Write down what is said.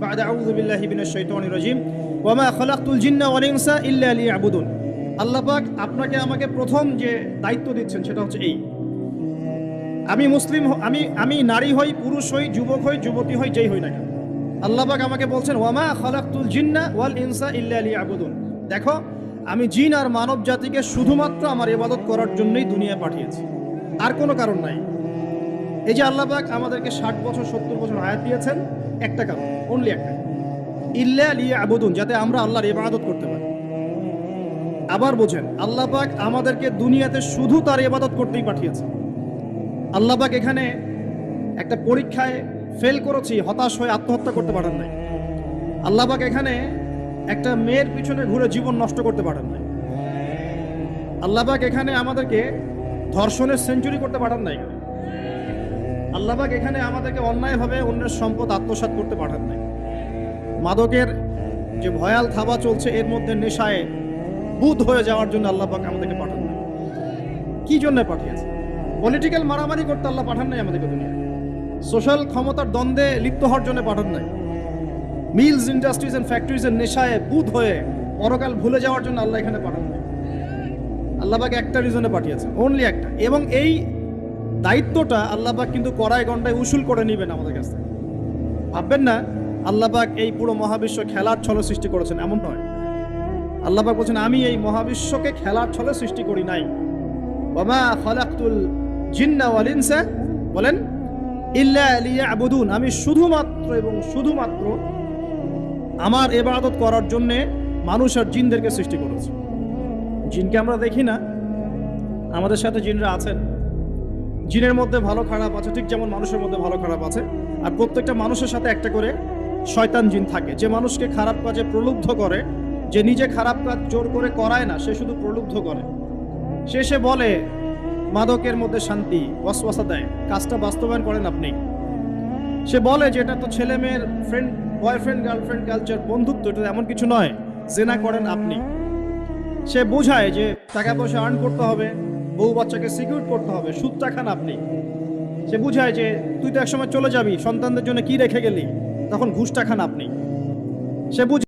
بعد أعوذ بالله من الشيطان الرجيم وما خلقت الجن والإنس إلا ليعبدون। আল্লাহ পাক আপনাকে আমাকে প্রথম যে দায়িত্ব দিচ্ছেন সেটা হচ্ছে এই, আমি মুসলিম, আমি নারী হই, পুরুষ হই, যুবক হই, যুবতী হই, যেই হই না কেন, আল্লাহ পাক আমাকে বলছেন ওয়ামা খালাকতুল জিন্না ওয়াল ইনসা ইল্লা লিয়াবুদুন। দেখো, আমি জিন আর মানব জাতিকে শুধুমাত্র আমার ইবাদত করার জন্যই দুনিয়ায় পাঠিয়েছি, আর কোনো কারণ নাই। এই যে আল্লাহ পাক আমাদেরকে 60 বছর 70 বছর হায়াত দিয়েছেন, একটা কারণ, অনলি একটা, ইল্লা লিয়াবুদুন, যাতে আমরা আল্লাহর ইবাদত করতে পারি। আবার বোঝেন, আল্লাহ পাক আমাদেরকে দুনিয়াতে শুধু তার ইবাদত করতেই পাঠিয়েছে। আল্লাহ পাক এখানে একটা পরীক্ষায় ফেল করেছি হতাশ হয়ে আত্মহত্যা করতে পারেন নাই। আল্লাহ পাক এখানে একটা মেয়ের পিছনে ঘুরে জীবন নষ্ট করতে পারেন নাই। আল্লাহ পাক এখানে আমাদেরকে ধর্ষণের সেঞ্চুরি করতে পারেন নাই। আল্লাহ পাক এখানে আমাদেরকে অন্যায়ভাবে অন্যের সম্পদ আত্মসাৎ করতে পারেন নাই। মাদকের যে ভয়াল থাবা চলছে, এর মধ্যে নেশায় বুধ হয়ে যাওয়ার জন্য আল্লাহ পাক আমাদেরকে পাঠান নাই। কি জন্য পাঠিয়েছে? পলিটিক্যাল মারামারি করতে আল্লাহ পাঠান নাই আমাদেরকে দুনিয়ায়। সোশ্যাল ক্ষমতার দ্বন্দ্বে লিপ্ত হওয়ার জন্য পাঠান নাই। মিলস, ইন্ডাস্ট্রিজ এন্ড ফ্যাক্টরিজের নেশায় বুধ হয়ে পরকাল ভুলে যাওয়ার জন্য আল্লাহ এখানে পাঠান নাই। আল্লাহ পাক একটা রিজনে পাঠিয়েছেন, অনলি একটা। এবং এই দায়িত্বটা আল্লাহ পাক কিন্তু কড়ায় গন্ডায় উসুল করে নেবেন আমাদের কাছ থেকে। ভাববেন না আল্লাহ পাক এই পুরো মহাবিশ্ব খেলার ছলে সৃষ্টি করেছেন, এমন নয়। আল্লাহ পাক বলছেন, আমি এই মহাবিশ্বকে খেলার ছলে সৃষ্টি করি নাই। ওয়ামা খালাকতুল জিন্না ওয়াল ইনসা, বলেন, ইল্লা লিয়াবুদুন, আমি শুধুমাত্র এবং শুধুমাত্র আমার ইবাদত করার জন্য মানুষ আর জিনদেরকে সৃষ্টি করেছি। জিনকে আমরা দেখি না, আমাদের সাথে জিনরা আছেন। জিনের মধ্যে ভালো খারাপ আছে, ঠিক যেমন মানুষের মধ্যে ভালো খারাপ আছে। আর প্রত্যেকটা মানুষের সাথে একটা করে শয়তান জিন থাকে, যে মানুষকে খারাপ কাজে প্রলুব্ধ করে, যে নিজে খারাপ কাজ জোর করে করায় না, সে শুধু প্রলুব্ধ করে। সে বলে মাদকের মধ্যে শান্তি, ওয়াসওয়াসা দেয়, কাজটা বাস্তবায়ন করেন আপনি। সে বলে যে এটা তো ছেলে মেয়ের ফ্রেন্ড, বয়ফ্রেন্ড গার্লফ্রেন্ড কালচার, বন্ধুত্ব, এটা এমন কিছু নয়, জেনা করেন আপনি। সে বোঝায় যে টাকা পয়সা আর্ন করতে হবে, বউ বাচ্চাকে সিকিউর করতে হবে, সুদটা খান আপনি। সে বুঝায় যে তুই তো একসময় চলে যাবি, সন্তানদের জন্য কি রেখে গেলি, তখন ঘুষটা খান আপনি। সে বুঝ